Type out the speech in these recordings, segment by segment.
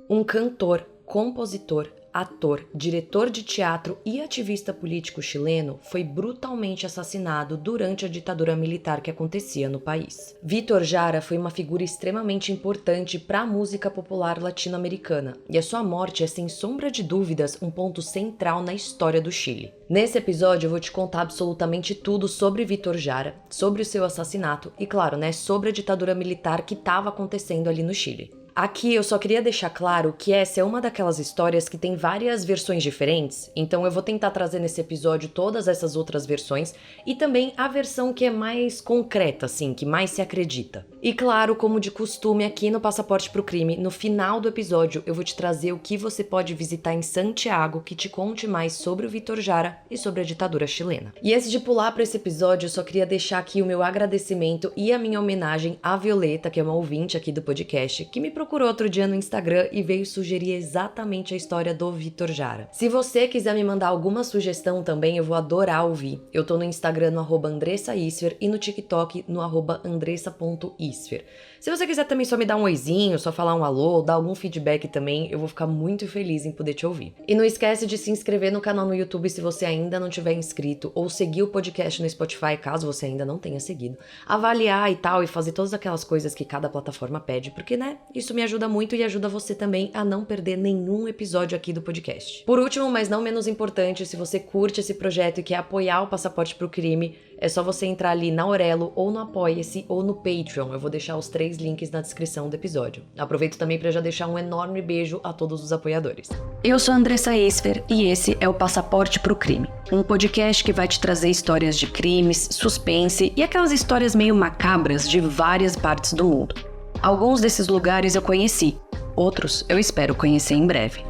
Um cantor, compositor, ator, diretor de teatro e ativista político chileno foi brutalmente assassinado durante a ditadura militar que acontecia no país. Vítor Jara foi uma figura extremamente importante para a música popular latino-americana, e a sua morte é sem sombra de dúvidas um ponto central na história do Chile. Nesse episódio eu vou te contar absolutamente tudo sobre Vítor Jara, sobre o seu assassinato e, claro, sobre a ditadura militar que estava acontecendo ali no Chile. Aqui eu só queria deixar claro que essa é uma daquelas histórias que tem várias versões diferentes, então eu vou tentar trazer nesse episódio todas essas outras versões e também a versão que é mais concreta, assim, que mais se acredita. E claro, como de costume aqui no Passaporte pro Crime, no final do episódio eu vou te trazer o que você pode visitar em Santiago que te conte mais sobre o Vítor Jara e sobre a ditadura chilena. E antes de pular para esse episódio, eu só queria deixar aqui o meu agradecimento e a minha homenagem à Violeta, que é uma ouvinte aqui do podcast, que me procurou outro dia no Instagram e veio sugerir exatamente a história do Vítor Jara. Se você quiser me mandar alguma sugestão também, eu vou adorar ouvir. Eu tô no Instagram no @AndressaIsfer e no TikTok no @andressa.isfer. Se você quiser também só me dar um oizinho, só falar um alô, dar algum feedback também, eu vou ficar muito feliz em poder te ouvir. E não esquece de se inscrever no canal no YouTube se você ainda não tiver inscrito, ou seguir o podcast no Spotify caso você ainda não tenha seguido, avaliar e tal, e fazer todas aquelas coisas que cada plataforma pede, porque isso me ajuda muito e ajuda você também a não perder nenhum episódio aqui do podcast. Por último, mas não menos importante, se você curte esse projeto e quer apoiar o Passaporte pro Crime, é só você entrar ali na Aurelo, ou no Apoia-se, ou no Patreon. Eu vou deixar os 3 links na descrição do episódio. Aproveito também para já deixar um enorme beijo a todos os apoiadores. Eu sou Andressa Isfer e esse é o Passaporte pro Crime, um podcast que vai te trazer histórias de crimes, suspense e aquelas histórias meio macabras de várias partes do mundo. Alguns desses lugares eu conheci, outros eu espero conhecer em breve.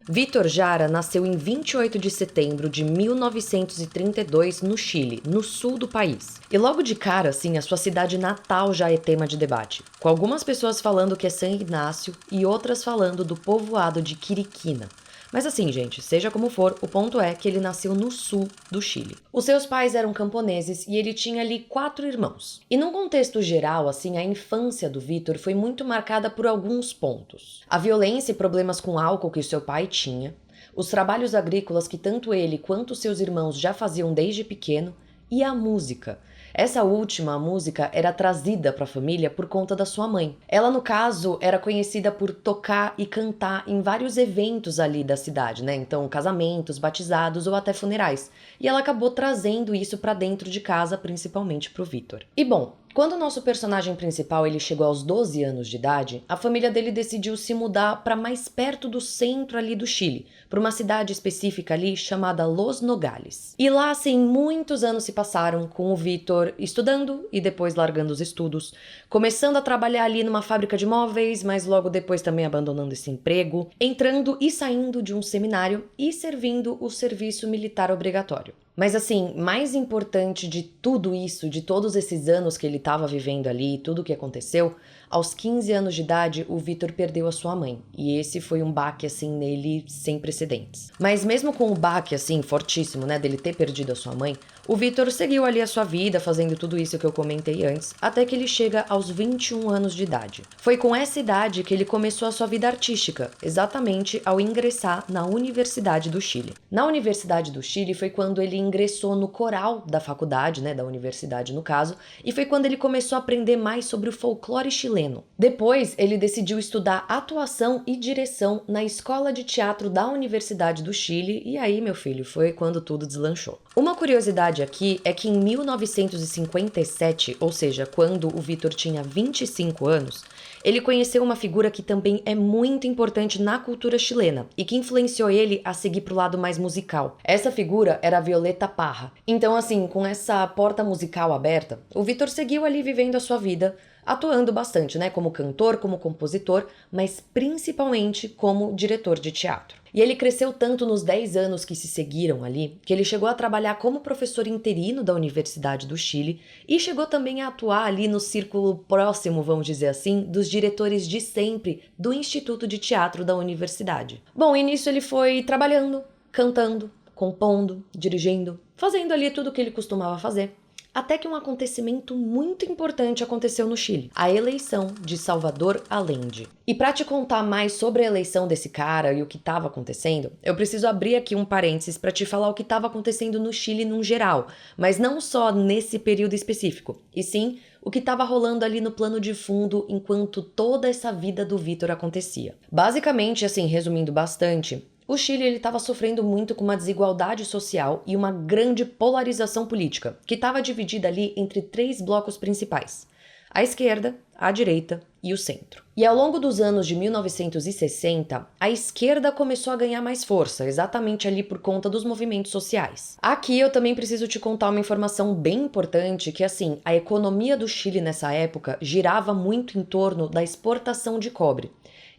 Vítor Jara nasceu em 28 de setembro de 1932 no Chile, no sul do país. E logo de cara, assim, a sua cidade natal já é tema de debate, com algumas pessoas falando que é San Ignacio e outras falando do povoado de Quiriquina. Mas assim, gente, seja como for, o ponto é que ele nasceu no sul do Chile. Os seus pais eram camponeses e ele tinha ali 4 irmãos. E num contexto geral, assim, a infância do Vítor foi muito marcada por alguns pontos. A violência e problemas com álcool que o seu pai tinha, os trabalhos agrícolas que tanto ele quanto seus irmãos já faziam desde pequeno, e a música. Essa última, a música, era trazida para a família por conta da sua mãe. Ela, no caso, era conhecida por tocar e cantar em vários eventos ali da cidade, Então, casamentos, batizados ou até funerais. E ela acabou trazendo isso para dentro de casa, principalmente pro Vítor. E bom, quando o nosso personagem principal ele chegou aos 12 anos de idade, a família dele decidiu se mudar para mais perto do centro ali do Chile, para uma cidade específica ali chamada Los Nogales. E lá, assim, muitos anos se passaram com o Vítor estudando e depois largando os estudos, começando a trabalhar ali numa fábrica de móveis, mas logo depois também abandonando esse emprego, entrando e saindo de um seminário e servindo o serviço militar obrigatório. Mas assim, mais importante de tudo isso, de todos esses anos que ele estava vivendo ali, tudo o que aconteceu, aos 15 anos de idade, o Vítor perdeu a sua mãe. E esse foi um baque, assim, nele sem precedentes. Mas mesmo com o baque, assim, fortíssimo, dele ter perdido a sua mãe, o Vítor seguiu ali a sua vida, fazendo tudo isso que eu comentei antes, até que ele chega aos 21 anos de idade. Foi com essa idade que ele começou a sua vida artística, exatamente ao ingressar na Universidade do Chile. Na Universidade do Chile foi quando ele ingressou no coral da faculdade, da universidade no caso, e foi quando ele começou a aprender mais sobre o folclore chileno. Depois, ele decidiu estudar atuação e direção na Escola de Teatro da Universidade do Chile, e aí, meu filho, foi quando tudo deslanchou. Uma curiosidade aqui é que em 1957, ou seja, quando o Vítor tinha 25 anos, ele conheceu uma figura que também é muito importante na cultura chilena e que influenciou ele a seguir pro lado mais musical. Essa figura era a Violeta Parra. Então, assim, com essa porta musical aberta, o Vítor seguiu ali vivendo a sua vida, atuando bastante, como cantor, como compositor, mas principalmente como diretor de teatro. E ele cresceu tanto nos 10 anos que se seguiram ali, que ele chegou a trabalhar como professor interino da Universidade do Chile e chegou também a atuar ali no círculo próximo, vamos dizer assim, dos diretores de sempre do Instituto de Teatro da Universidade. Bom, e nisso ele foi trabalhando, cantando, compondo, dirigindo, fazendo ali tudo o que ele costumava fazer. Até que um acontecimento muito importante aconteceu no Chile, a eleição de Salvador Allende. E para te contar mais sobre a eleição desse cara e o que estava acontecendo, eu preciso abrir aqui um parênteses para te falar o que estava acontecendo no Chile num geral, mas não só nesse período específico, e sim o que estava rolando ali no plano de fundo enquanto toda essa vida do Vitor acontecia. Basicamente, assim, resumindo bastante, o Chile estava sofrendo muito com uma desigualdade social e uma grande polarização política, que estava dividida ali entre 3 blocos principais: a esquerda, a direita e o centro. E ao longo dos anos de 1960, a esquerda começou a ganhar mais força, exatamente ali por conta dos movimentos sociais. Aqui eu também preciso te contar uma informação bem importante, que assim, a economia do Chile nessa época girava muito em torno da exportação de cobre.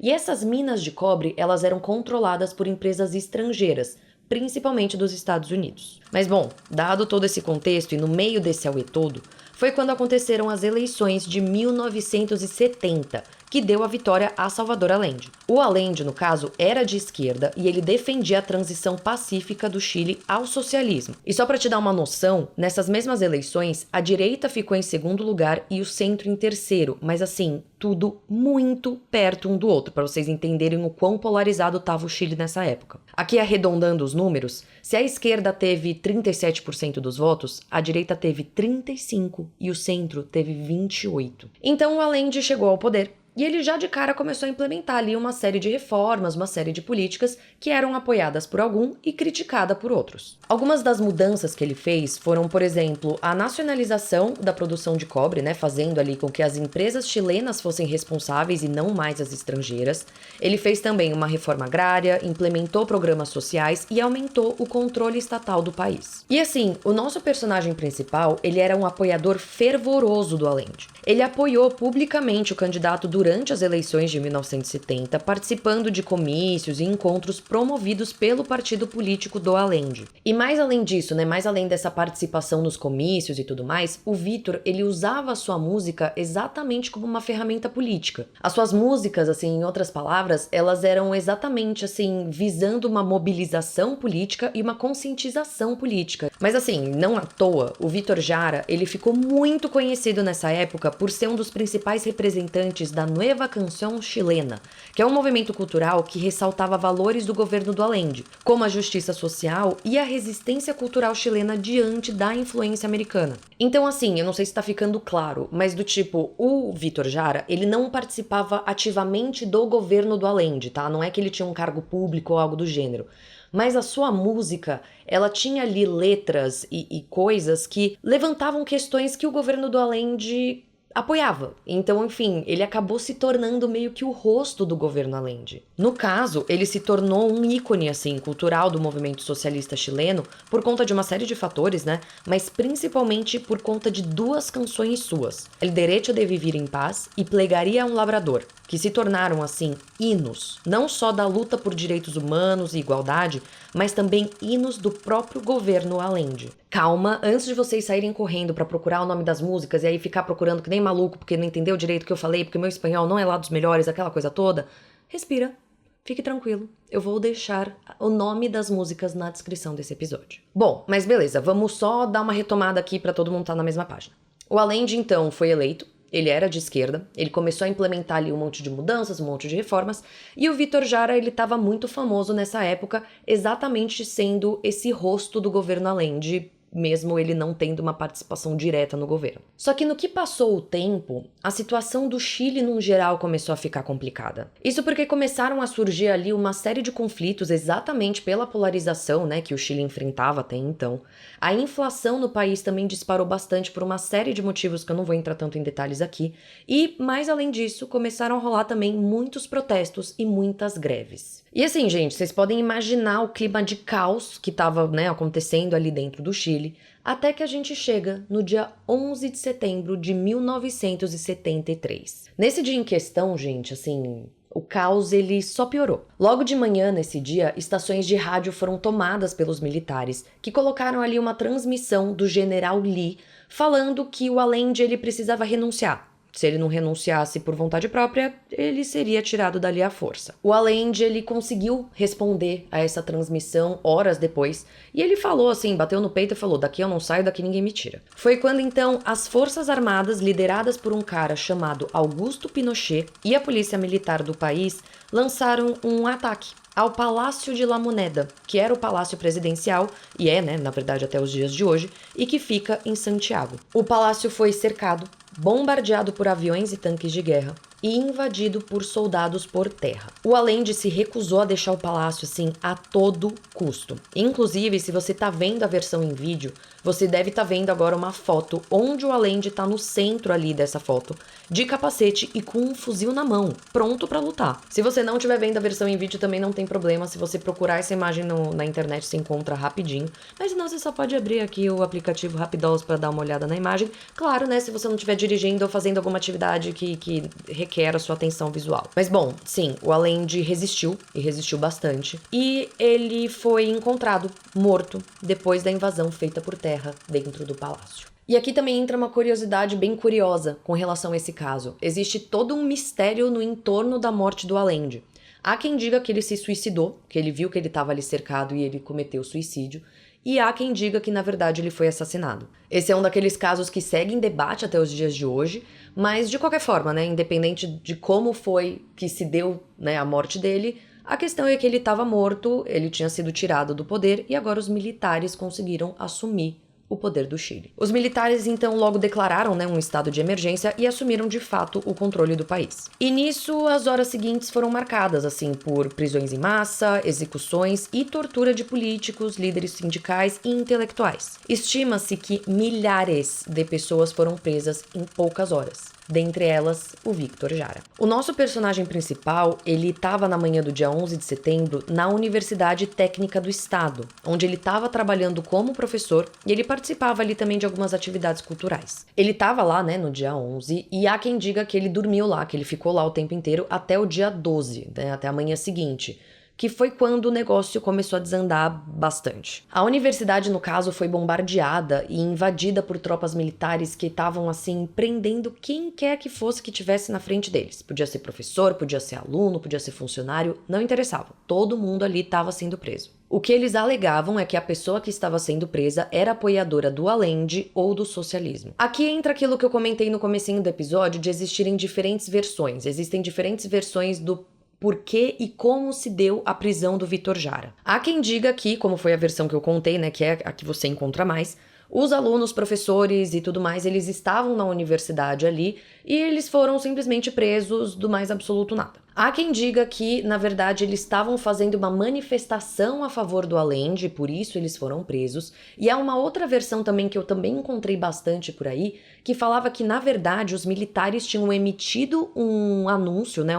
E essas minas de cobre, elas eram controladas por empresas estrangeiras, principalmente dos Estados Unidos. Mas bom, dado todo esse contexto e no meio desse auê todo, foi quando aconteceram as eleições de 1970, que deu a vitória a Salvador Allende. O Allende, no caso, era de esquerda e ele defendia a transição pacífica do Chile ao socialismo. E só para te dar uma noção, nessas mesmas eleições, a direita ficou em segundo lugar e o centro em terceiro, mas assim, tudo muito perto um do outro, para vocês entenderem o quão polarizado estava o Chile nessa época. Aqui arredondando os números, se a esquerda teve 37% dos votos, a direita teve 35% e o centro teve 28%. Então o Allende chegou ao poder. E ele já de cara começou a implementar ali uma série de reformas, uma série de políticas que eram apoiadas por algum e criticadas por outros. Algumas das mudanças que ele fez foram, por exemplo, a nacionalização da produção de cobre, né, fazendo ali com que as empresas chilenas fossem responsáveis e não mais as estrangeiras. Ele fez também uma reforma agrária, implementou programas sociais e aumentou o controle estatal do país. E assim, o nosso personagem principal, ele era um apoiador fervoroso do Allende. Ele apoiou publicamente o candidato durante as eleições de 1970, participando de comícios e encontros promovidos pelo partido político do Allende. E mais além disso, né, mais além dessa participação nos comícios e tudo mais, o Vitor, ele usava a sua música exatamente como uma ferramenta política. As suas músicas, assim, em outras palavras, elas eram exatamente, assim, visando uma mobilização política e uma conscientização política. Mas assim, não à toa, o Vítor Jara, ele ficou muito conhecido nessa época por ser um dos principais representantes da Nueva Canción Chilena, que é um movimento cultural que ressaltava valores do governo do Allende, como a justiça social e a resistência cultural chilena diante da influência americana. Então assim, eu não sei se tá ficando claro, mas do tipo, o Vítor Jara, ele não participava ativamente do governo do Allende, tá? Não é que ele tinha um cargo público ou algo do gênero. Mas a sua música, ela tinha ali letras e coisas que levantavam questões que o governo do Allende apoiava. Então, enfim, ele acabou se tornando meio que o rosto do governo Allende. No caso, ele se tornou um ícone, assim, cultural do movimento socialista chileno por conta de uma série de fatores, né? Mas principalmente por conta de 2 canções suas, El Derecho de Vivir em Paz e Plegaria a um Labrador, que se tornaram, assim, hinos, não só da luta por direitos humanos e igualdade, mas também hinos do próprio governo Allende. Calma, antes de vocês saírem correndo pra procurar o nome das músicas e aí ficar procurando que nem maluco porque não entendeu direito o que eu falei, porque meu espanhol não é lá dos melhores, aquela coisa toda, respira, fique tranquilo, eu vou deixar o nome das músicas na descrição desse episódio. Bom, mas beleza, vamos só dar uma retomada aqui pra todo mundo estar na mesma página. O Allende, então, foi eleito. Ele era de esquerda, ele começou a implementar ali um monte de mudanças, um monte de reformas, e o Vítor Jara, ele estava muito famoso nessa época, exatamente sendo esse rosto do governo Allende, mesmo ele não tendo uma participação direta no governo. Só que no que passou o tempo, a situação do Chile no geral começou a ficar complicada. Isso porque começaram a surgir ali uma série de conflitos exatamente pela polarização, né, que o Chile enfrentava até então. A inflação no país também disparou bastante por uma série de motivos que eu não vou entrar tanto em detalhes aqui. E, mais além disso, começaram a rolar também muitos protestos e muitas greves. E assim, gente, vocês podem imaginar o clima de caos que estava, né, acontecendo ali dentro do Chile, até que a gente chega no dia 11 de setembro de 1973. Nesse dia em questão, gente, assim, o caos ele só piorou. Logo de manhã, nesse dia, estações de rádio foram tomadas pelos militares, que colocaram ali uma transmissão do general Lee falando que o Allende ele precisava renunciar. Se ele não renunciasse por vontade própria, ele seria tirado dali à força. O Allende, ele conseguiu responder a essa transmissão horas depois, e ele falou assim, bateu no peito e falou, daqui eu não saio, daqui ninguém me tira. Foi quando então as Forças Armadas, lideradas por um cara chamado Augusto Pinochet, e a polícia militar do país lançaram um ataque ao Palácio de La Moneda, que era o palácio presidencial, e é, né, na verdade até os dias de hoje, e que fica em Santiago. O palácio foi cercado, bombardeado por aviões e tanques de guerra e invadido por soldados por terra. O Allende se recusou a deixar o palácio assim a todo custo. Inclusive, se você tá vendo a versão em vídeo, você deve estar vendo agora uma foto onde o Allende tá no centro ali dessa foto, de capacete e com um fuzil na mão, pronto pra lutar. Se você não estiver vendo a versão em vídeo também não tem problema, se você procurar essa imagem na internet você encontra rapidinho, mas senão você só pode abrir aqui o aplicativo Rapidols pra dar uma olhada na imagem. Claro, né, se você não estiver dirigindo ou fazendo alguma atividade que requer a sua atenção visual. Mas bom, sim, o Allende resistiu, e resistiu bastante, e ele foi encontrado morto depois da invasão feita por terra dentro do palácio. E aqui também entra uma curiosidade bem curiosa com relação a esse caso. Existe todo um mistério no entorno da morte do Allende. Há quem diga que ele se suicidou, que ele viu que ele estava ali cercado e ele cometeu suicídio, e há quem diga que na verdade ele foi assassinado. Esse é um daqueles casos que segue em debate até os dias de hoje, mas de qualquer forma, né, independente de como foi que se deu, né, a morte dele, a questão é que ele estava morto, ele tinha sido tirado do poder e agora os militares conseguiram assumir o poder do Chile. Os militares então logo declararam, né, um estado de emergência e assumiram de fato o controle do país. E nisso as horas seguintes foram marcadas assim por prisões em massa, execuções e tortura de políticos, líderes sindicais e intelectuais. Estima-se que milhares de pessoas foram presas em poucas horas. Dentre elas, o Víctor Jara. O nosso personagem principal, ele estava na manhã do dia 11 de setembro na Universidade Técnica do Estado, onde ele estava trabalhando como professor e ele participava ali também de algumas atividades culturais. Ele estava lá, né, no dia 11 e há quem diga que ele dormiu lá, que ele ficou lá o tempo inteiro até o dia 12, né, até a manhã seguinte, que foi quando o negócio começou a desandar bastante. A universidade, no caso, foi bombardeada e invadida por tropas militares que estavam, assim, prendendo quem quer que fosse que tivesse na frente deles. Podia ser professor, podia ser aluno, podia ser funcionário, não interessava. Todo mundo ali estava sendo preso. O que eles alegavam é que a pessoa que estava sendo presa era apoiadora do Allende ou do socialismo. Aqui entra aquilo que eu comentei no comecinho do episódio de existirem diferentes versões. Existem diferentes versões do por que e como se deu a prisão do Vítor Jara. Há quem diga que, como foi a versão que eu contei, né, que é a que você encontra mais, os alunos, professores e tudo mais, eles estavam na universidade ali e eles foram simplesmente presos do mais absoluto nada. Há quem diga que, na verdade, eles estavam fazendo uma manifestação a favor do Allende, por isso eles foram presos. E há uma outra versão também que eu também encontrei bastante por aí, que falava que, na verdade, os militares tinham emitido um anúncio, né,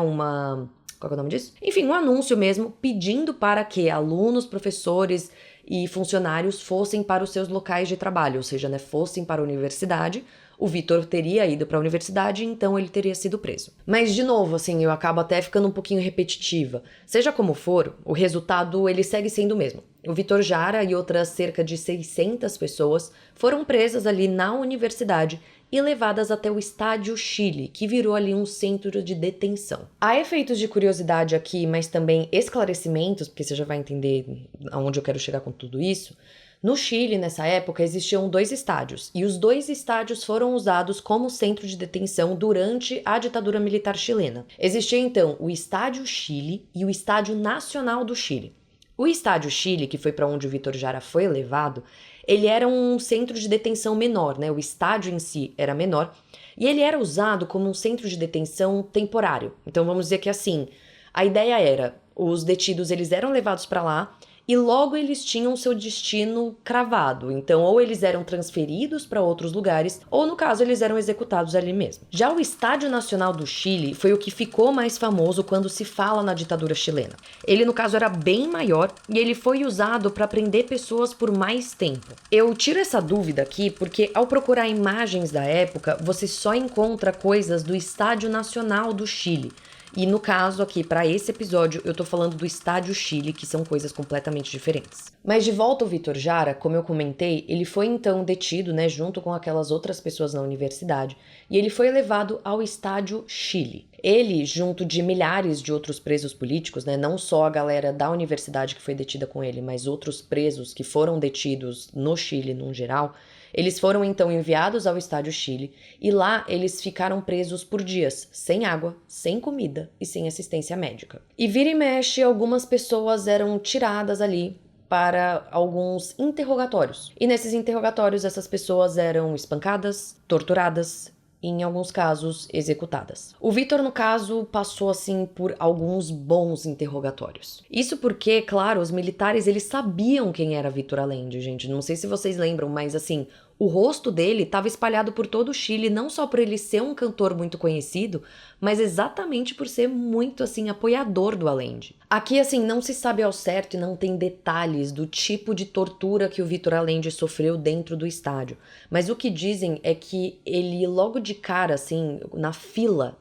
qual é o nome disso? Enfim, um anúncio mesmo, pedindo para que alunos, professores e funcionários fossem para os seus locais de trabalho, ou seja, né, fossem para a universidade. O Vítor teria ido para a universidade, então ele teria sido preso. Mas, de novo, assim, eu acabo até ficando um pouquinho repetitiva. Seja como for, o resultado ele segue sendo o mesmo. O Vítor Jara e outras cerca de 600 pessoas foram presas ali na universidade e levadas até o Estádio Chile, que virou ali um centro de detenção. Há efeitos de curiosidade aqui, mas também esclarecimentos, porque você já vai entender aonde eu quero chegar com tudo isso. No Chile, nessa época, existiam 2 estádios, e os 2 estádios foram usados como centro de detenção durante a ditadura militar chilena. Existia, então, o Estádio Chile e o Estádio Nacional do Chile. O Estádio Chile, que foi para onde o Vítor Jara foi levado, ele era um centro de detenção menor, né? O estádio em si era menor, e ele era usado como um centro de detenção temporário. Então vamos dizer que assim, a ideia era, os detidos eles eram levados para lá, e logo eles tinham seu destino cravado. Então, ou eles eram transferidos para outros lugares, ou no caso, eles eram executados ali mesmo. Já o Estádio Nacional do Chile foi o que ficou mais famoso quando se fala na ditadura chilena. Ele, no caso, era bem maior e ele foi usado para prender pessoas por mais tempo. Eu tiro essa dúvida aqui porque, ao procurar imagens da época, você só encontra coisas do Estádio Nacional do Chile. E no caso aqui, para esse episódio, eu tô falando do Estádio Chile, que são coisas completamente diferentes. Mas de volta ao Vítor Jara, como eu comentei, ele foi então detido, né, junto com aquelas outras pessoas na universidade, e ele foi levado ao Estádio Chile. Ele, junto de milhares de outros presos políticos, né, não só a galera da universidade que foi detida com ele, mas outros presos que foram detidos no Chile, num geral, eles foram então enviados ao Estádio Chile e lá eles ficaram presos por dias, sem água, sem comida e sem assistência médica. E vira e mexe, algumas pessoas eram tiradas ali para alguns interrogatórios. E nesses interrogatórios essas pessoas eram espancadas, torturadas, e, em alguns casos, executadas. O Vítor, no caso, passou, assim, por alguns bons interrogatórios. Isso porque, claro, os militares, eles sabiam quem era Vítor Allende, gente. Não sei se vocês lembram, mas, assim, o rosto dele estava espalhado por todo o Chile, não só por ele ser um cantor muito conhecido, mas exatamente por ser muito, assim, apoiador do Allende. Aqui, assim, não se sabe ao certo e não tem detalhes do tipo de tortura que o Vítor Allende sofreu dentro do estádio. Mas o que dizem é que ele, logo de cara, assim, na fila,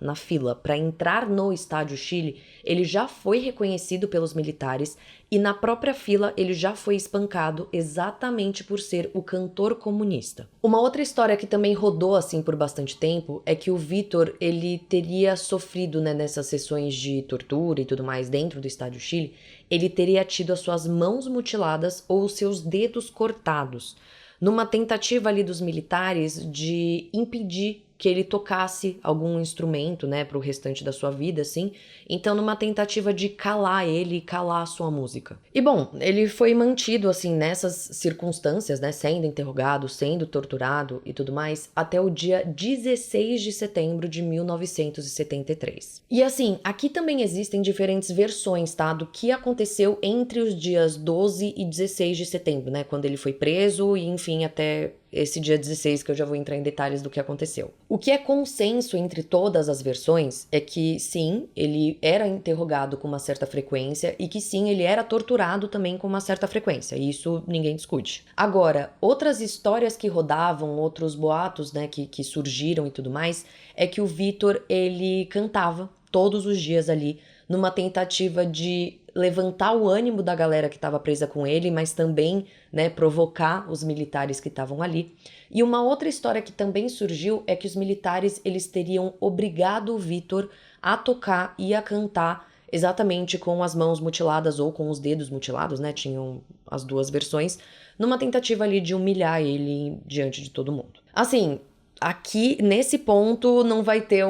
para entrar no Estádio Chile, ele já foi reconhecido pelos militares e na própria fila ele já foi espancado exatamente por ser o cantor comunista. Uma outra história que também rodou assim por bastante tempo é que o Vítor, ele teria sofrido, né, nessas sessões de tortura e tudo mais dentro do Estádio Chile, ele teria tido as suas mãos mutiladas ou os seus dedos cortados, numa tentativa ali dos militares de impedir que ele tocasse algum instrumento, né, pro restante da sua vida, assim. Então, numa tentativa de calar ele, calar a sua música. E, bom, ele foi mantido, assim, nessas circunstâncias, né, sendo interrogado, sendo torturado e tudo mais, até o dia 16 de setembro de 1973. E, assim, aqui também existem diferentes versões, tá, do que aconteceu entre os dias 12 e 16 de setembro, né, quando ele foi preso e, enfim, até esse dia 16, que eu já vou entrar em detalhes do que aconteceu. O que é consenso entre todas as versões é que, sim, ele era interrogado com uma certa frequência e que, sim, ele era torturado também com uma certa frequência. Isso ninguém discute. Agora, outras histórias que rodavam, outros boatos, né, que surgiram e tudo mais, é que o Vítor, ele cantava todos os dias ali, numa tentativa de levantar o ânimo da galera que estava presa com ele, mas também, né, provocar os militares que estavam ali. E uma outra história que também surgiu é que os militares, eles teriam obrigado o Vítor a tocar e a cantar exatamente com as mãos mutiladas ou com os dedos mutilados, né, tinham as duas versões, numa tentativa ali de humilhar ele diante de todo mundo. Assim, aqui, nesse ponto, não vai ter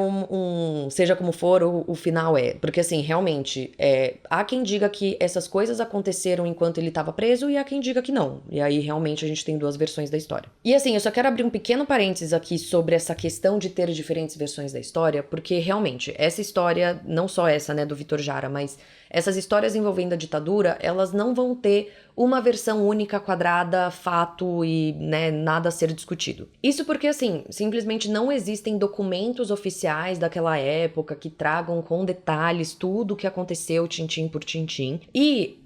seja como for, o final porque assim, realmente, há quem diga que essas coisas aconteceram enquanto ele estava preso e há quem diga que não. E aí, realmente, a gente tem duas versões da história. E assim, eu só quero abrir um pequeno parênteses aqui sobre essa questão de ter diferentes versões da história, porque realmente, essa história, não só essa, né, do Vítor Jara, mas essas histórias envolvendo a ditadura, elas não vão ter uma versão única, quadrada, fato e, né, nada a ser discutido. Isso porque, assim, simplesmente não existem documentos oficiais daquela época que tragam com detalhes tudo o que aconteceu, tintim por tintim. E,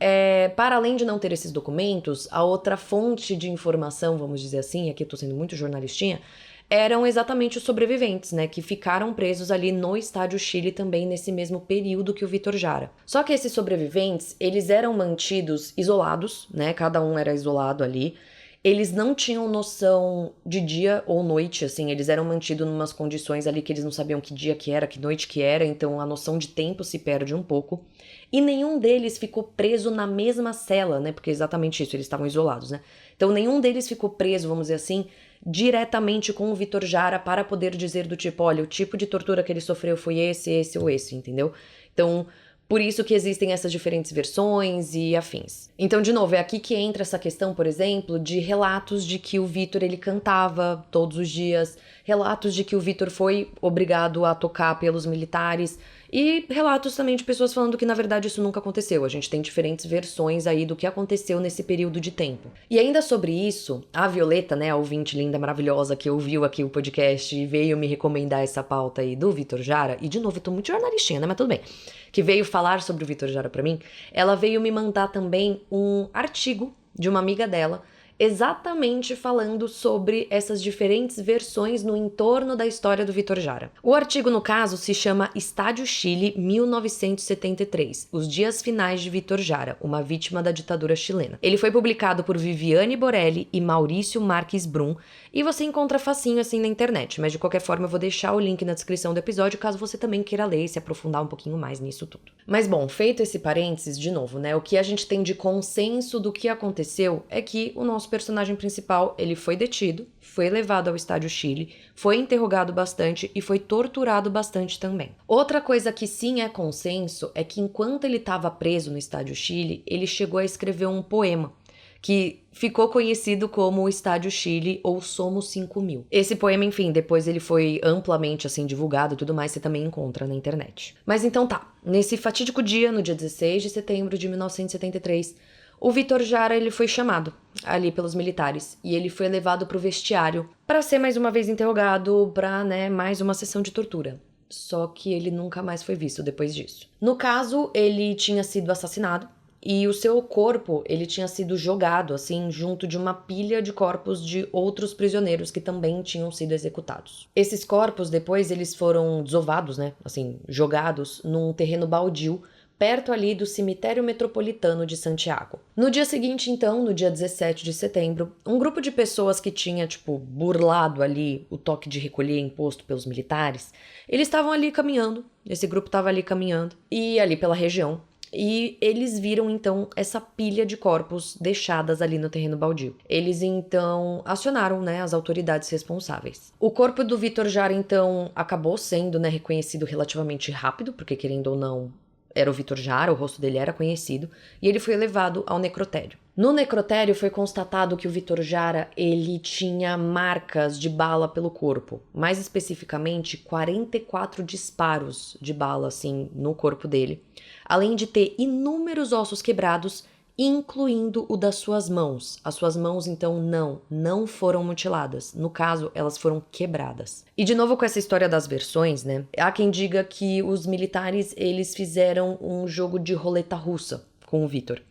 para além de não ter esses documentos, a outra fonte de informação, vamos dizer assim, aqui eu tô sendo muito jornalistinha, eram exatamente os sobreviventes, né, que ficaram presos ali no Estádio Chile também nesse mesmo período que o Vítor Jara. Só que esses sobreviventes, eles eram mantidos isolados, né, cada um era isolado ali. Eles não tinham noção de dia ou noite, assim, eles eram mantidos em umas condições ali que eles não sabiam que dia que era, que noite que era, então a noção de tempo se perde um pouco. E nenhum deles ficou preso na mesma cela, né, porque é exatamente isso, eles estavam isolados, né. Então nenhum deles ficou preso, vamos dizer assim, diretamente com o Vítor Jara para poder dizer do tipo, olha, o tipo de tortura que ele sofreu foi esse ou esse, entendeu? Então, por isso que existem essas diferentes versões e afins. Então, de novo, é aqui que entra essa questão, por exemplo, de relatos de que o Vítor, ele cantava todos os dias, relatos de que o Vítor foi obrigado a tocar pelos militares e relatos também de pessoas falando que, na verdade, isso nunca aconteceu. A gente tem diferentes versões aí do que aconteceu nesse período de tempo. E ainda sobre isso, a Violeta, né, a ouvinte linda, maravilhosa, que ouviu aqui o podcast e veio me recomendar essa pauta aí do Vítor Jara, e de novo, eu tô muito jornalistinha, né, mas tudo bem, que veio falar sobre o Vítor Jara pra mim, ela veio me mandar também um artigo de uma amiga dela, exatamente falando sobre essas diferentes versões no entorno da história do Vítor Jara. O artigo, no caso, se chama Estádio Chile 1973, Os Dias Finais de Vítor Jara, uma vítima da ditadura chilena. Ele foi publicado por Viviane Borelli e Maurício Marques Brum, e você encontra facinho assim na internet, mas de qualquer forma eu vou deixar o link na descrição do episódio caso você também queira ler e se aprofundar um pouquinho mais nisso tudo. Mas bom, feito esse parênteses, de novo, né, o que a gente tem de consenso do que aconteceu é que o nosso personagem principal, ele foi detido, foi levado ao Estádio Chile, foi interrogado bastante e foi torturado bastante também. Outra coisa que sim é consenso é que enquanto ele estava preso no Estádio Chile, ele chegou a escrever um poema que ficou conhecido como o Estádio Chile ou Somos 5.000. Esse poema, enfim, depois ele foi amplamente assim divulgado e tudo mais, você também encontra na internet. Mas então tá, nesse fatídico dia, no dia 16 de setembro de 1973, o Vítor Jara, ele foi chamado ali pelos militares e ele foi levado pro vestiário para ser mais uma vez interrogado para, mais uma sessão de tortura. Só que ele nunca mais foi visto depois disso. No caso, ele tinha sido assassinado e o seu corpo, ele tinha sido jogado, assim, junto de uma pilha de corpos de outros prisioneiros que também tinham sido executados. Esses corpos, depois, eles foram desovados, jogados num terreno baldio, perto ali do cemitério metropolitano de Santiago. No dia seguinte, então, no dia 17 de setembro, um grupo de pessoas que tinha, burlado ali o toque de recolher imposto pelos militares, eles estavam ali caminhando, esse grupo estava ali caminhando, e ali pela região, e eles viram, então, essa pilha de corpos deixadas ali no terreno baldio. Eles, então, acionaram, as autoridades responsáveis. O corpo do Vítor Jara, então, acabou sendo, reconhecido relativamente rápido, porque, querendo ou não, era o Vítor Jara, o rosto dele era conhecido, e ele foi levado ao necrotério. No necrotério foi constatado que o Vítor Jara, ele tinha marcas de bala pelo corpo, mais especificamente 44 disparos de bala, assim, no corpo dele, além de ter inúmeros ossos quebrados, incluindo o das suas mãos. As suas mãos, então, não foram mutiladas. No caso, elas foram quebradas. E de novo com essa história das versões, há quem diga que os militares, eles fizeram um jogo de roleta russa com o Vítor,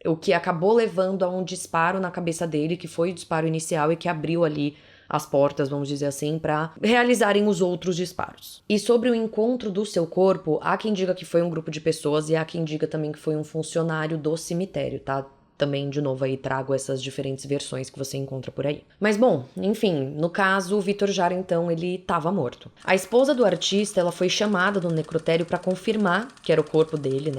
o que acabou levando a um disparo na cabeça dele, que foi o disparo inicial e que abriu ali as portas, vamos dizer assim, para realizarem os outros disparos. E sobre o encontro do seu corpo, há quem diga que foi um grupo de pessoas e há quem diga também que foi um funcionário do cemitério, tá? Também, de novo, aí trago essas diferentes versões que você encontra por aí. Mas, bom, enfim, no caso, o Vítor Jara, então, ele estava morto. A esposa do artista, ela foi chamada no necrotério para confirmar que era o corpo dele,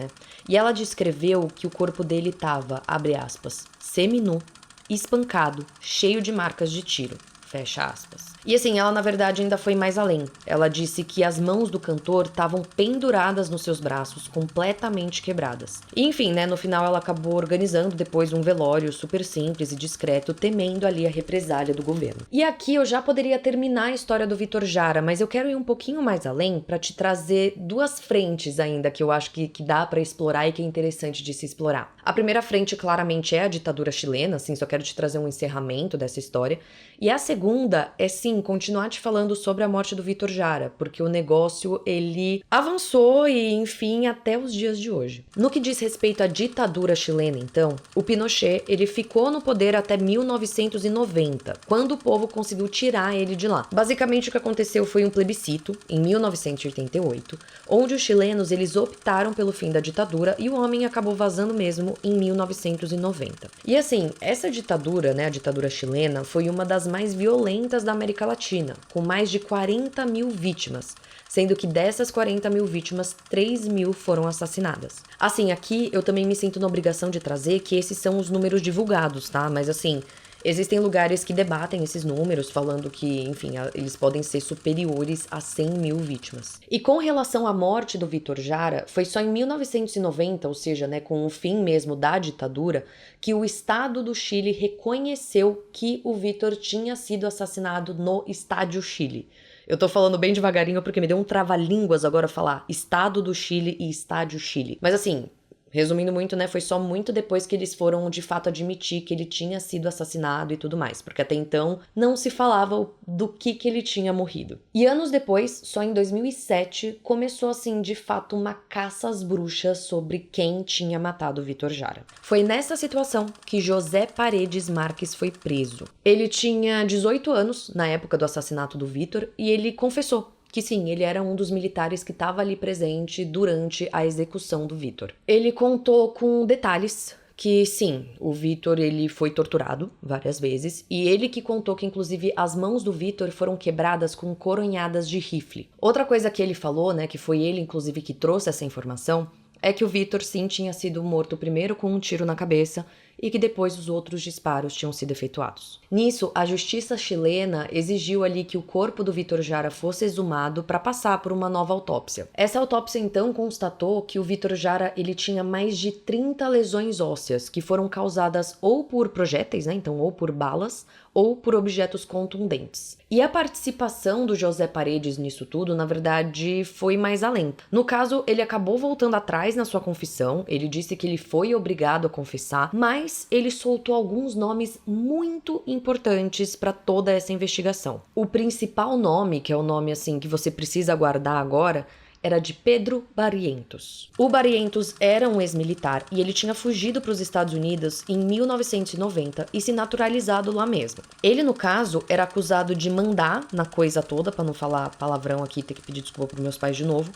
E ela descreveu que o corpo dele estava, abre aspas, seminu, espancado, cheio de marcas de tiro. Fecha aspas. E assim, ela na verdade ainda foi mais além. Ela disse que as mãos do cantor estavam penduradas nos seus braços, completamente quebradas. E enfim, no final ela acabou organizando depois um velório super simples e discreto, temendo ali a represália do governo. E aqui eu já poderia terminar a história do Vítor Jara, mas eu quero ir um pouquinho mais além para te trazer duas frentes ainda que eu acho que dá para explorar e que é interessante de se explorar. A primeira frente claramente é a ditadura chilena, assim, só quero te trazer um encerramento dessa história. E a segunda é sim continuar te falando sobre a morte do Vítor Jara, porque o negócio ele avançou e enfim até os dias de hoje. No que diz respeito à ditadura chilena, então, o Pinochet ele ficou no poder até 1990, quando o povo conseguiu tirar ele de lá. Basicamente o que aconteceu foi um plebiscito em 1988, onde os chilenos eles optaram pelo fim da ditadura e o homem acabou vazando mesmo em 1990. E assim, essa ditadura, a ditadura chilena, foi uma das mais violentas da América Latina, com mais de 40 mil vítimas, sendo que dessas 40 mil vítimas, 3 mil foram assassinadas. Assim, aqui eu também me sinto na obrigação de trazer que esses são os números divulgados, tá? Mas assim, existem lugares que debatem esses números, falando que, enfim, eles podem ser superiores a 100 mil vítimas. E com relação à morte do Vítor Jara, foi só em 1990, ou seja, com o fim mesmo da ditadura, que o Estado do Chile reconheceu que o Vítor tinha sido assassinado no Estádio Chile. Eu tô falando bem devagarinho porque me deu um trava-línguas agora falar Estado do Chile e Estádio Chile. Mas assim, Resumindo muito, né, foi só muito depois que eles foram de fato admitir que ele tinha sido assassinado e tudo mais, porque até então não se falava do que ele tinha morrido. E anos depois, só em 2007, começou assim de fato uma caça às bruxas sobre quem tinha matado Vítor Jara. Foi nessa situação que José Paredes Marques foi preso. Ele tinha 18 anos na época do assassinato do Vítor e ele confessou que sim, ele era um dos militares que estava ali presente durante a execução do Vítor. Ele contou com detalhes que sim, o Vítor ele foi torturado várias vezes e ele que contou que inclusive as mãos do Vítor foram quebradas com coronhadas de rifle. Outra coisa que ele falou, né, que foi ele inclusive que trouxe essa informação, é que o Vítor sim tinha sido morto primeiro com um tiro na cabeça e que depois os outros disparos tinham sido efetuados. Nisso, a justiça chilena exigiu ali que o corpo do Vítor Jara fosse exumado para passar por uma nova autópsia. Essa autópsia então constatou que o Vítor Jara ele tinha mais de 30 lesões ósseas que foram causadas ou por projéteis, né, então ou por balas, ou por objetos contundentes. E a participação do José Paredes nisso tudo, na verdade, foi mais além. No caso, ele acabou voltando atrás na sua confissão, ele disse que ele foi obrigado a confessar, mas ele soltou alguns nomes muito importantes para toda essa investigação. O principal nome, que é o nome assim que você precisa guardar agora, era de Pedro Barrientos. O Barrientos era um ex-militar e ele tinha fugido para os Estados Unidos em 1990 e se naturalizado lá mesmo. Ele, no caso, era acusado de mandar na coisa toda, para não falar palavrão aqui, ter que pedir desculpa para meus pais de novo.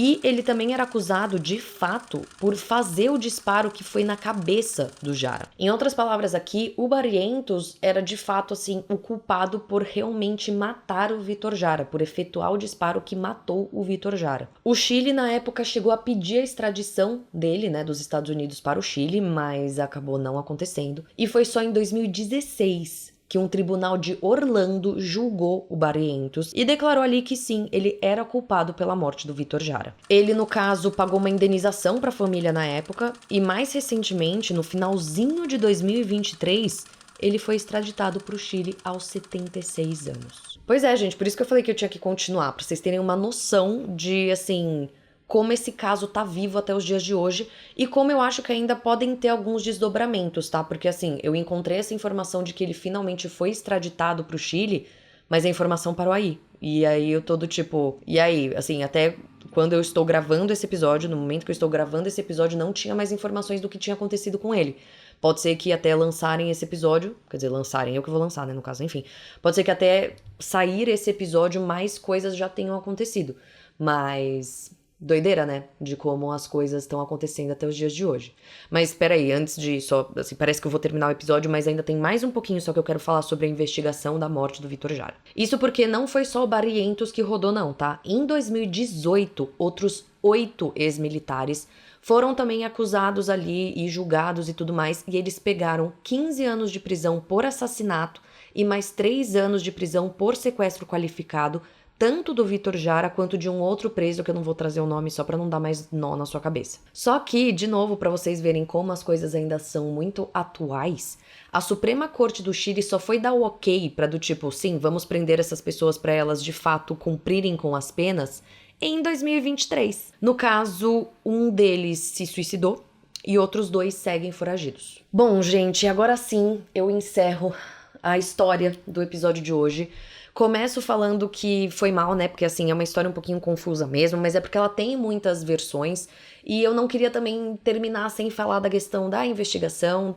E ele também era acusado, de fato, por fazer o disparo que foi na cabeça do Jara. Em outras palavras aqui, o Barrientos era, de fato, assim, o culpado por realmente matar o Vítor Jara, por efetuar o disparo que matou o Vítor Jara. O Chile, na época, chegou a pedir a extradição dele, né, dos Estados Unidos para o Chile, mas acabou não acontecendo. E foi só em 2016 que um tribunal de Orlando julgou o Barrientos e declarou ali que sim, ele era culpado pela morte do Vítor Jara. Ele, no caso, pagou uma indenização para a família na época e mais recentemente, no finalzinho de 2023, ele foi extraditado para o Chile aos 76 anos. Pois é, gente, por isso que eu falei que eu tinha que continuar, para vocês terem uma noção de, assim, como esse caso tá vivo até os dias de hoje e como eu acho que ainda podem ter alguns desdobramentos, tá? Porque assim, eu encontrei essa informação de que ele finalmente foi extraditado pro Chile, mas a informação parou aí. E aí eu tô do tipo, e aí? Assim, até quando eu estou gravando esse episódio, no momento que eu estou gravando esse episódio, não tinha mais informações do que tinha acontecido com ele. Pode ser que até lançarem esse episódio, quer dizer, lançarem, eu que vou lançar, né, no caso, enfim. Pode ser que até sair esse episódio mais coisas já tenham acontecido. Mas doideira, né? De como as coisas estão acontecendo até os dias de hoje. Mas espera aí, antes de só, assim, parece que eu vou terminar o episódio, mas ainda tem mais um pouquinho só que eu quero falar sobre a investigação da morte do Vítor Jara. Isso porque não foi só o Barrientos que rodou não, tá? Em 2018, outros 8 ex-militares foram também acusados ali e julgados e tudo mais, e eles pegaram 15 anos de prisão por assassinato e mais 3 anos de prisão por sequestro qualificado, tanto do Vítor Jara quanto de um outro preso que eu não vou trazer o nome só pra não dar mais nó na sua cabeça. Só que, de novo, pra vocês verem como as coisas ainda são muito atuais, a Suprema Corte do Chile só foi dar o ok pra do tipo, sim, vamos prender essas pessoas pra elas de fato cumprirem com as penas em 2023. No caso, um deles se suicidou e outros 2 seguem foragidos. Bom, gente, agora sim eu encerro a história do episódio de hoje. Começo falando que foi mal, né? Porque, assim, é uma história um pouquinho confusa mesmo, mas é porque ela tem muitas versões e eu não queria também terminar sem falar da questão da investigação,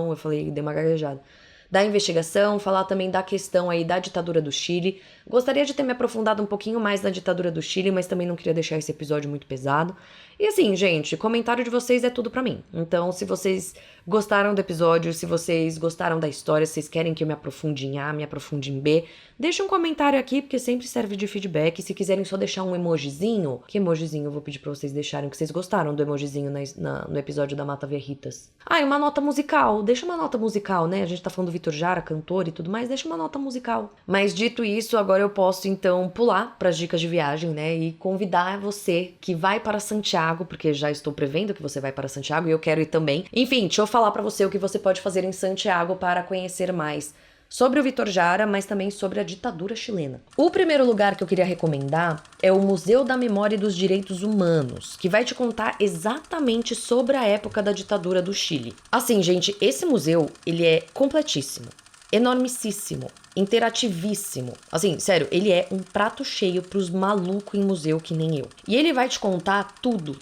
eu falei, dei uma gaguejada, da investigação, falar também da questão aí da ditadura do Chile. Gostaria de ter me aprofundado um pouquinho mais na ditadura do Chile, mas também não queria deixar esse episódio muito pesado. E assim, gente, comentário de vocês é tudo pra mim. Então, se vocês gostaram do episódio, se vocês gostaram da história, se vocês querem que eu me aprofunde em A, me aprofunde em B, deixa um comentário aqui, porque sempre serve de feedback. Se quiserem só deixar um emojizinho, que emojizinho eu vou pedir pra vocês deixarem, que vocês gostaram do emojizinho no episódio da Mata Verritas. Ah, e uma nota musical. Deixa uma nota musical, né? A gente tá falando do Vítor Jara, cantor e tudo mais, deixa uma nota musical. Mas dito isso, agora eu posso então pular pras dicas de viagem, né? E convidar você que vai para Santiago, porque já estou prevendo que você vai para Santiago e eu quero ir também. Enfim, deixa eu falar pra você o que você pode fazer em Santiago para conhecer mais sobre o Vítor Jara, mas também sobre a ditadura chilena. O primeiro lugar que eu queria recomendar é o Museu da Memória e dos Direitos Humanos, que vai te contar exatamente sobre a época da ditadura do Chile. Assim, gente, esse museu, ele é completíssimo, enormicíssimo, interativíssimo. Assim, sério, ele é um prato cheio pros malucos em museu que nem eu. E ele vai te contar tudo,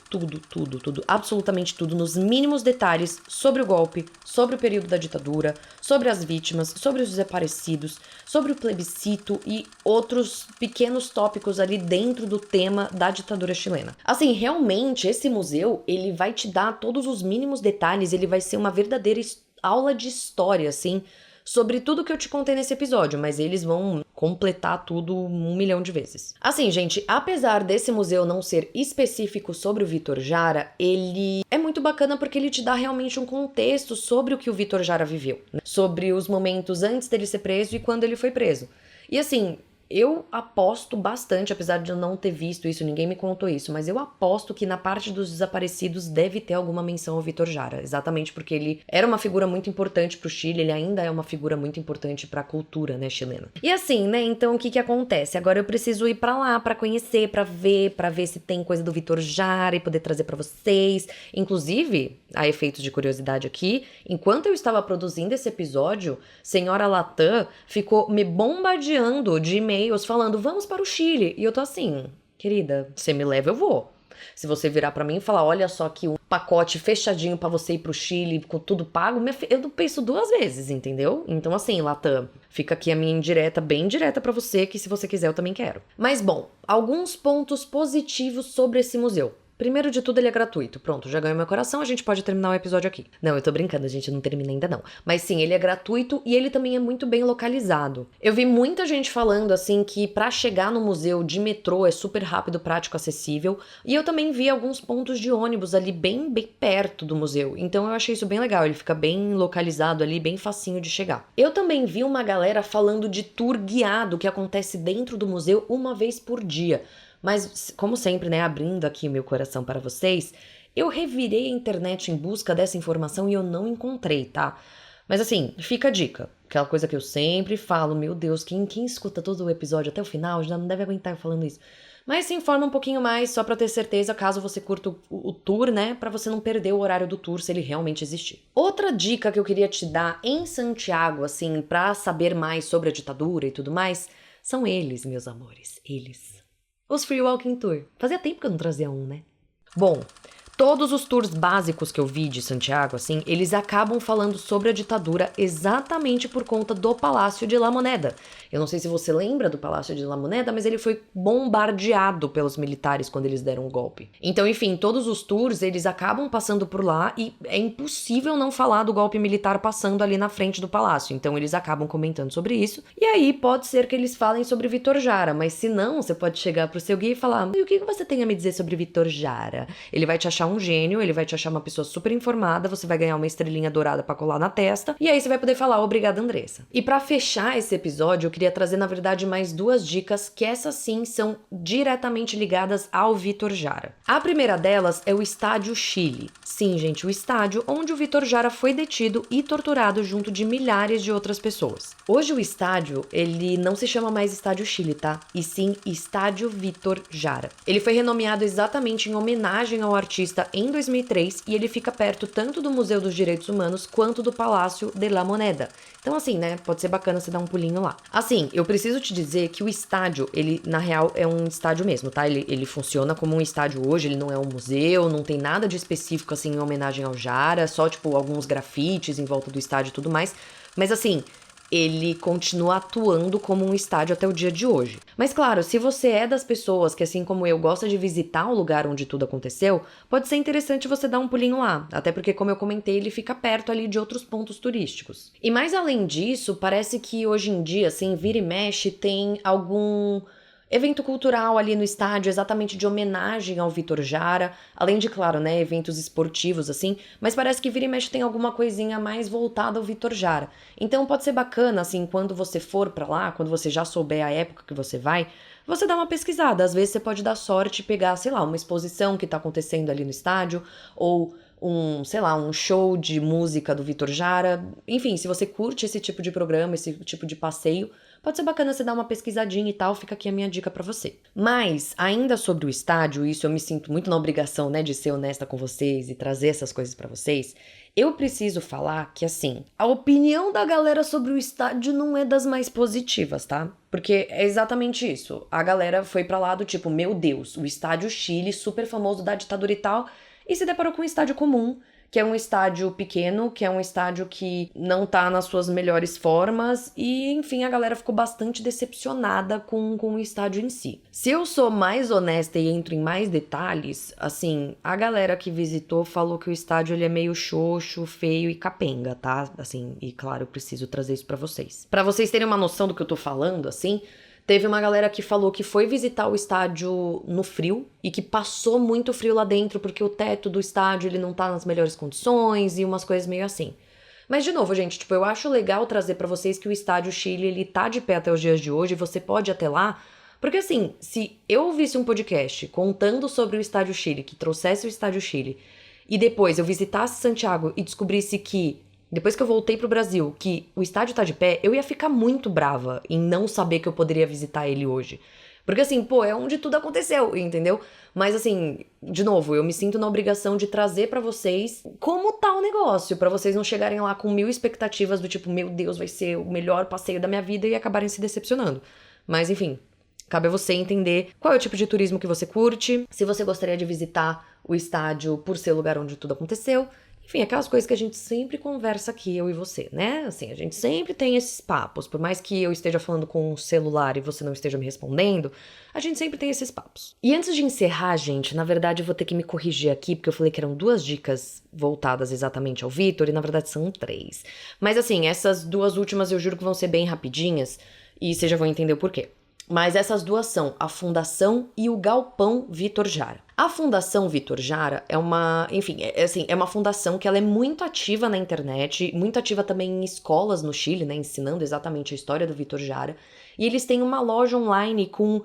absolutamente tudo, nos mínimos detalhes sobre o golpe, sobre o período da ditadura, sobre as vítimas, sobre os desaparecidos, sobre o plebiscito e outros pequenos tópicos ali dentro do tema da ditadura chilena. Assim, realmente, esse museu, ele vai te dar todos os mínimos detalhes, ele vai ser uma verdadeira aula de história, assim, sobre tudo que eu te contei nesse episódio, mas eles vão completar tudo 1 milhão de vezes. Assim, gente, apesar desse museu não ser específico sobre o Vítor Jara, ele é muito bacana porque ele te dá realmente um contexto sobre o que o Vítor Jara viveu, né? Sobre os momentos antes dele ser preso e quando ele foi preso. E assim, eu aposto bastante, apesar de eu não ter visto isso, ninguém me contou isso, mas eu aposto que na parte dos desaparecidos deve ter alguma menção ao Vítor Jara, exatamente porque ele era uma figura muito importante pro Chile, ele ainda é uma figura muito importante pra cultura, né, chilena. E assim, né, então o que acontece? Agora eu preciso ir pra lá, pra conhecer, pra ver se tem coisa do Vítor Jara e poder trazer pra vocês. Inclusive, a efeitos de curiosidade aqui, enquanto eu estava produzindo esse episódio, senhora Latam ficou me bombardeando de e-mails falando, vamos para o Chile. E eu tô assim, querida, você me leva, eu vou. Se você virar pra mim e falar, olha só que um pacote fechadinho pra você ir pro Chile, com tudo pago, eu não penso 2 vezes, entendeu? Então assim, Latam, fica aqui a minha indireta, bem direta pra você, que se você quiser eu também quero. Mas bom, alguns pontos positivos sobre esse museu. Primeiro de tudo, ele é gratuito. Pronto, já ganhou meu coração, a gente pode terminar o episódio aqui. Não, eu tô brincando, a gente não termina ainda não. Mas sim, ele é gratuito e ele também é muito bem localizado. Eu vi muita gente falando, assim, que pra chegar no museu de metrô é super rápido, prático, acessível. E eu também vi alguns pontos de ônibus ali bem perto do museu. Então eu achei isso bem legal, ele fica bem localizado ali, bem facinho de chegar. Eu também vi uma galera falando de tour guiado que acontece dentro do museu 1 vez por dia. Mas, como sempre, né, abrindo aqui meu coração para vocês, eu revirei a internet em busca dessa informação e eu não encontrei, tá? Mas assim, fica a dica. Aquela coisa que eu sempre falo, meu Deus, quem escuta todo o episódio até o final já não deve aguentar eu falando isso. Mas se informa um pouquinho mais, só pra ter certeza, caso você curta o tour, né? Pra você não perder o horário do tour, se ele realmente existir. Outra dica que eu queria te dar em Santiago, assim, pra saber mais sobre a ditadura e tudo mais, são eles, meus amores, eles. Os Free Walking Tour. Fazia tempo que eu não trazia um, né? Bom, todos os tours básicos que eu vi de Santiago, assim, eles acabam falando sobre a ditadura exatamente por conta do Palácio de La Moneda. Eu não sei se você lembra do Palácio de La Moneda, mas ele foi bombardeado pelos militares quando eles deram o golpe. Então, enfim, todos os tours, eles acabam passando por lá e é impossível não falar do golpe militar passando ali na frente do palácio. Então, eles acabam comentando sobre isso. E aí, pode ser que eles falem sobre Vítor Jara, mas se não, você pode chegar pro seu guia e falar, e o que você tem a me dizer sobre Vítor Jara? Ele vai te achar um gênio, ele vai te achar uma pessoa super informada, você vai ganhar uma estrelinha dourada pra colar na testa, e aí você vai poder falar, obrigada, Andressa. E pra fechar esse episódio, eu queria trazer, na verdade, mais 2 dicas, que essas sim são diretamente ligadas ao Vítor Jara. A primeira delas é o Estádio Chile. Sim, gente, o estádio onde o Vítor Jara foi detido e torturado junto de milhares de outras pessoas. Hoje o estádio, ele não se chama mais Estádio Chile, tá? E sim Estádio Vítor Jara. Ele foi renomeado exatamente em homenagem ao artista em 2003 e ele fica perto tanto do Museu dos Direitos Humanos quanto do Palácio de La Moneda. Então assim, né, pode ser bacana você dar um pulinho lá. Assim, eu preciso te dizer que o estádio, ele na real é um estádio mesmo, tá? Ele funciona como um estádio hoje, ele não é um museu, não tem nada de específico assim em homenagem ao Jara, só tipo alguns grafites em volta do estádio e tudo mais. Mas assim, ele continua atuando como um estádio até o dia de hoje. Mas claro, se você é das pessoas que, assim como eu, gosta de visitar o lugar onde tudo aconteceu, pode ser interessante você dar um pulinho lá, até porque, como eu comentei, ele fica perto ali de outros pontos turísticos. E mais além disso, parece que hoje em dia, assim, vira e mexe, tem algum evento cultural ali no estádio, exatamente de homenagem ao Vítor Jara, além de, claro, né, eventos esportivos, assim, mas parece que vira e mexe tem alguma coisinha mais voltada ao Vítor Jara. Então pode ser bacana, assim, quando você for pra lá, quando você já souber a época que você vai, você dá uma pesquisada. Às vezes você pode dar sorte e pegar, sei lá, uma exposição que tá acontecendo ali no estádio, ou sei lá, um show de música do Vitor Jara. Enfim, se você curte esse tipo de programa, esse tipo de passeio, pode ser bacana você dar uma pesquisadinha e tal, fica aqui a minha dica pra você. Mas, ainda sobre o estádio, isso eu me sinto muito na obrigação, né, de ser honesta com vocês e trazer essas coisas pra vocês. Eu preciso falar que, assim, a opinião da galera sobre o estádio não é das mais positivas, tá? Porque é exatamente isso. A galera foi pra lá do tipo, meu Deus, o estádio Chile, super famoso da ditadura e tal, e se deparou com um estádio comum, que é um estádio pequeno, que é um estádio que não tá nas suas melhores formas, e enfim, a galera ficou bastante decepcionada com o estádio em si. Se eu sou mais honesta e entro em mais detalhes, assim, a galera que visitou falou que o estádio ele é meio xoxo, feio e capenga, tá? Assim, e claro, eu preciso trazer isso pra vocês. Pra vocês terem uma noção do que eu tô falando, assim, teve uma galera que falou que foi visitar o estádio no frio e que passou muito frio lá dentro porque o teto do estádio ele não tá nas melhores condições e umas coisas meio assim. Mas de novo, gente, tipo, eu acho legal trazer pra vocês que o estádio Chile ele tá de pé até os dias de hoje, você pode ir até lá, porque assim, se eu ouvisse um podcast contando sobre o estádio Chile, que trouxesse o estádio Chile, e depois eu visitasse Santiago e descobrisse que depois que eu voltei pro Brasil, que o estádio tá de pé, eu ia ficar muito brava em não saber que eu poderia visitar ele hoje. Porque assim, pô, é onde tudo aconteceu, entendeu? Mas assim, de novo, eu me sinto na obrigação de trazer pra vocês como tá o negócio, pra vocês não chegarem lá com 1000 expectativas do tipo, meu Deus, vai ser o melhor passeio da minha vida e acabarem se decepcionando. Mas enfim, cabe a você entender qual é o tipo de turismo que você curte, se você gostaria de visitar o estádio por ser o lugar onde tudo aconteceu. Enfim, aquelas coisas que a gente sempre conversa aqui, eu e você, né? Assim, a gente sempre tem esses papos. Por mais que eu esteja falando com o celular e você não esteja me respondendo, a gente sempre tem esses papos. E antes de encerrar, gente, na verdade eu vou ter que me corrigir aqui, porque eu falei que eram 2 dicas voltadas exatamente ao Vitor, e na verdade são 3. Mas assim, essas 2 últimas eu juro que vão ser bem rapidinhas, e vocês já vão entender o porquê. Mas essas 2 são a Fundação e o Galpão Vitor Jara. A Fundação Vitor Jara é uma, enfim, é uma fundação que ela é muito ativa na internet, muito ativa também em escolas no Chile, né, ensinando exatamente a história do Vitor Jara. E eles têm uma loja online com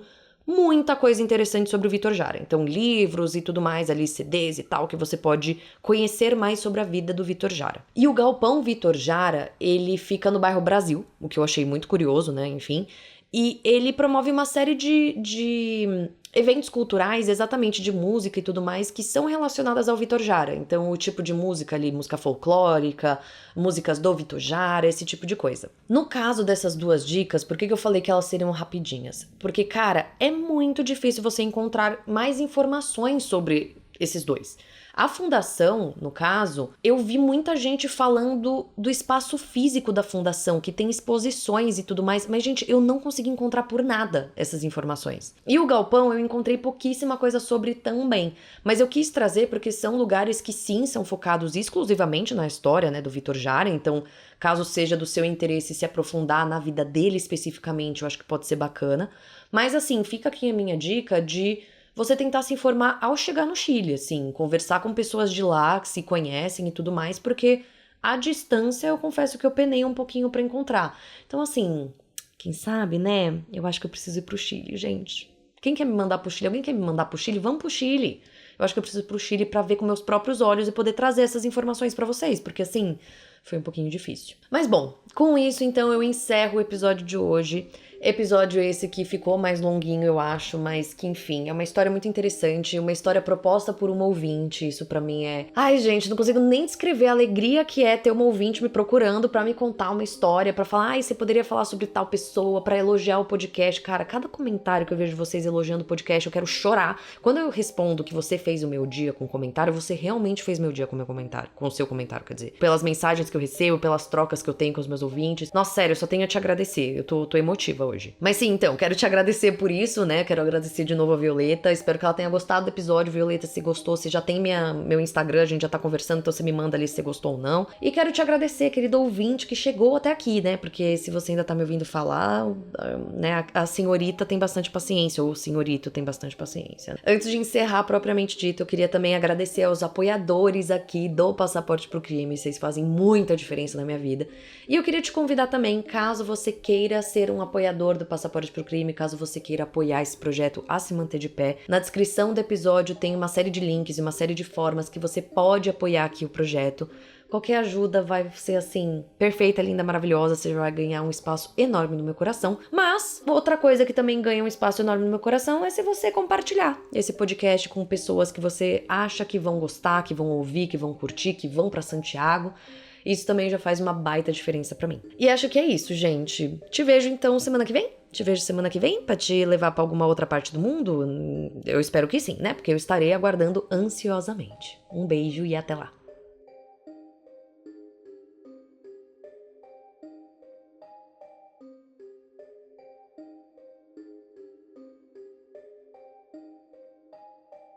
muita coisa interessante sobre o Vitor Jara. Então, livros e tudo mais ali, CDs e tal, que você pode conhecer mais sobre a vida do Vitor Jara. E o Galpão Vitor Jara, ele fica no bairro Brasil, o que eu achei muito curioso, né, enfim. E ele promove uma série de eventos culturais, exatamente de música e tudo mais, que são relacionadas ao Vitor Jara. Então, o tipo de música ali, música folclórica, músicas do Vitor Jara, esse tipo de coisa. No caso dessas 2 dicas, por que eu falei que elas seriam rapidinhas? Porque, cara, é muito difícil você encontrar mais informações sobre esses 2. A fundação, no caso, eu vi muita gente falando do espaço físico da fundação, que tem exposições e tudo mais, mas, gente, eu não consegui encontrar por nada essas informações. E o galpão eu encontrei pouquíssima coisa sobre também, mas eu quis trazer porque são lugares que sim, são focados exclusivamente na história, né, do Vitor Jara, então, caso seja do seu interesse se aprofundar na vida dele especificamente, eu acho que pode ser bacana. Mas, assim, fica aqui a minha dica de você tentar se informar ao chegar no Chile, assim, conversar com pessoas de lá que se conhecem e tudo mais, porque à distância eu confesso que eu penei um pouquinho pra encontrar. Então, assim, quem sabe, né? Eu acho que eu preciso ir pro Chile, gente. Quem quer me mandar pro Chile? Alguém quer me mandar pro Chile? Vamos pro Chile. Eu acho que eu preciso ir pro Chile pra ver com meus próprios olhos e poder trazer essas informações pra vocês, porque assim, foi um pouquinho difícil. Mas bom, com isso então eu encerro o episódio de hoje. Episódio esse que ficou mais longuinho, eu acho, mas que, enfim, é uma história muito interessante, uma história proposta por uma ouvinte, isso pra mim é... Ai, gente, não consigo nem descrever a alegria que é ter uma ouvinte me procurando pra me contar uma história, pra falar, ai, você poderia falar sobre tal pessoa, pra elogiar o podcast. Cara, cada comentário que eu vejo vocês elogiando o podcast, eu quero chorar. Quando eu respondo que você fez o meu dia com comentário, você realmente fez meu dia com o meu comentário, com o seu comentário, quer dizer. Pelas mensagens que eu recebo, pelas trocas que eu tenho com os meus ouvintes. Nossa, sério, eu só tenho a te agradecer, eu tô emotiva hoje. Mas sim, então, quero te agradecer por isso, né? Quero agradecer de novo a Violeta. Espero que ela tenha gostado do episódio. Violeta, se gostou, você já tem meu Instagram, a gente já tá conversando, então você me manda ali se você gostou ou não. E quero te agradecer, querido ouvinte, que chegou até aqui, né? Porque se você ainda tá me ouvindo falar, né? A senhorita tem bastante paciência, ou o senhorito tem bastante paciência. Antes de encerrar propriamente dito, eu queria também agradecer aos apoiadores aqui do Passaporte pro Crime. Vocês fazem muito muita diferença na minha vida. E eu queria te convidar também, caso você queira ser um apoiador do Passaporte pro Crime, caso você queira apoiar esse projeto a se manter de pé, na descrição do episódio tem uma série de links e uma série de formas que você pode apoiar aqui o projeto. Qualquer ajuda vai ser, assim, perfeita, linda, maravilhosa. Você vai ganhar um espaço enorme no meu coração. Mas, outra coisa que também ganha um espaço enorme no meu coração é se você compartilhar esse podcast com pessoas que você acha que vão gostar, que vão ouvir, que vão curtir, que vão pra Santiago. Isso também já faz uma baita diferença pra mim. E acho que é isso, gente. Te vejo, então, semana que vem? Te vejo semana que vem pra te levar pra alguma outra parte do mundo? Eu espero que sim, né? Porque eu estarei aguardando ansiosamente. Um beijo e até lá.